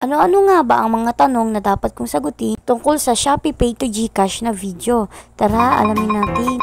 Ano-ano nga ba ang mga tanong na dapat kong sagutin tungkol sa Shopee Pay to GCash na video? Tara, alamin natin.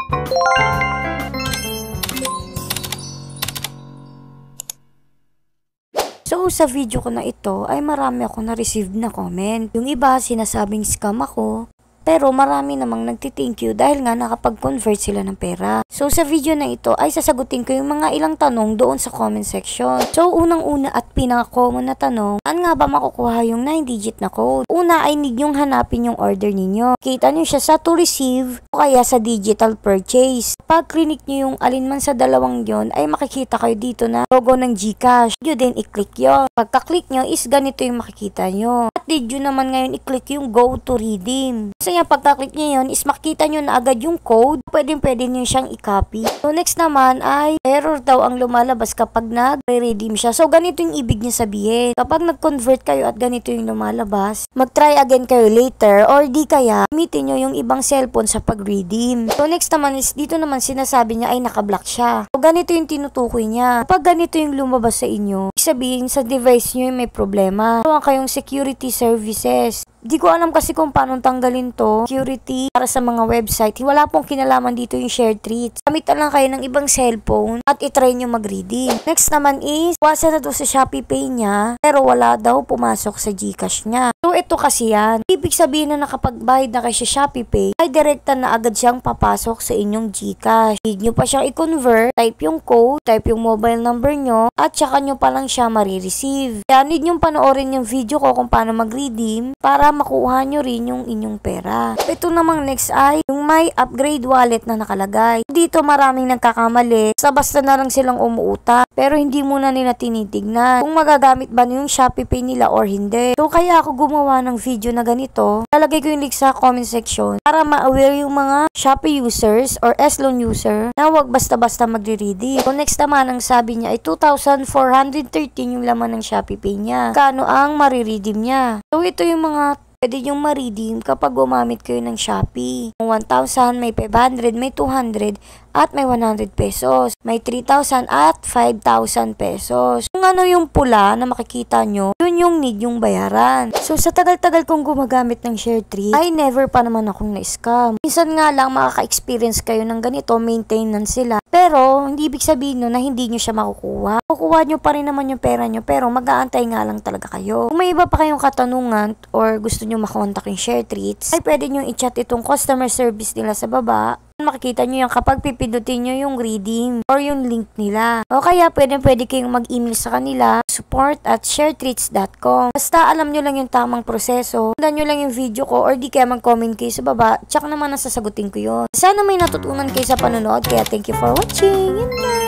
So, sa video ko na ito ay marami ako na-receive na comment. Yung iba sinasabing scam ako. Pero marami namang nagti-thank you dahil nga nakapag-convert sila ng pera. So sa video na ito ay sasagutin ko yung mga ilang tanong doon sa comment section. So unang-una at pinaka-common na tanong, saan nga ba makukuha yung 9-digit na code? Una ay need nyong hanapin yung order ninyo. Kita nyo siya sa to receive o kaya sa digital purchase. Pag click nyo yung alinman sa dalawang yon ay makikita kayo dito na logo ng GCash. Did din i-click yon. Pagka-click nyo is ganito yung makikita nyo. At did you naman ngayon i-click yung go to redeem. So yan, pagka-click nyo yun is makita nyo na agad yung code. Pwede nyo siyang i-copy. So next naman ay error daw ang lumalabas kapag nag-redeem siya. So ganito yung ibig niya sabihin. Kapag nag-convert kayo at ganito yung lumalabas, mag-try again kayo later or di kaya gamitin nyo yung ibang cellphone sa pag-redeem. So next naman is dito naman sinasabi niya ay naka-block siya. So ganito yung tinutukoy niya. Kapag ganito yung lumabas sa inyo, sabihin sa device nyo yung may problema. So kayong security services. Di ko alam kasi kung paano tanggalin to. Security para sa mga website. Wala pong kinalaman dito yung share treats. Gamit lang kayo ng ibang cellphone at itry nyo mag-redeem. Next naman is, wasa na to sa Shopee Pay niya pero wala daw pumasok sa GCash niya. So ito kasi yan. Ibig sabihin na nakapagbayad na kayo sa Shopee Pay ay direkta na agad siyang papasok sa inyong GCash. Need nyo pa siyang i-convert, type yung code, type yung mobile number nyo at saka nyo pa lang siya marireceive. Kaya need nyo panoorin yung video ko kung paano mag-redeem para makuha nyo rin yung inyong pera. Ito namang next ay yung may upgrade wallet na nakalagay. Dito maraming nagkakamali. Basta na lang silang umuutang pero hindi muna nila tinitignan kung magagamit ba yung Shopee Pay nila or hindi. So kaya ako gumawa ng video na ganito. Lalagay ko yung link sa comment section para ma-aware yung mga Shopee users or S-Loan user na wag basta-basta magre-redeem. So next naman ang sabi niya ay 2,413 yung laman ng Shopee Pay niya. Kano ang mariredeem niya? So ito yung mga pwede nyo ma-redeem kapag gumamit kayo ng Shopee. 1,000, may 500, may 200, at may 100 pesos. May 3,000 at 5,000 pesos. Kung ano yung pula na makikita nyo, yun yung need yung bayaran. So sa tagal-tagal kong gumagamit ng share treat, ay never pa naman akong na-scam. Minsan nga lang makaka-experience kayo ng ganito, maintenance sila. Pero hindi ibig sabihin nun na hindi nyo siya makukuha. Kukuha nyo pa rin naman yung pera nyo pero mag-aantay nga lang talaga kayo. Kung may iba pa kayong katanungan or gusto nyo makontak yung share treats, ay pwede nyo i-chat itong customer service nila sa baba. Makikita nyo yan kapag pipindutin nyo yung redeem or yung link nila. O kaya pwede kayong mag-email sa kanila support@sharetreats.com. Basta alam nyo lang yung tamang proseso. Sundan nyo lang yung video ko or di kaya mag-comment kayo sa baba. Tsak naman nasasagutin ko yun. Sana may natutunan kayo sa panonood kaya thank you for watching. Yun na!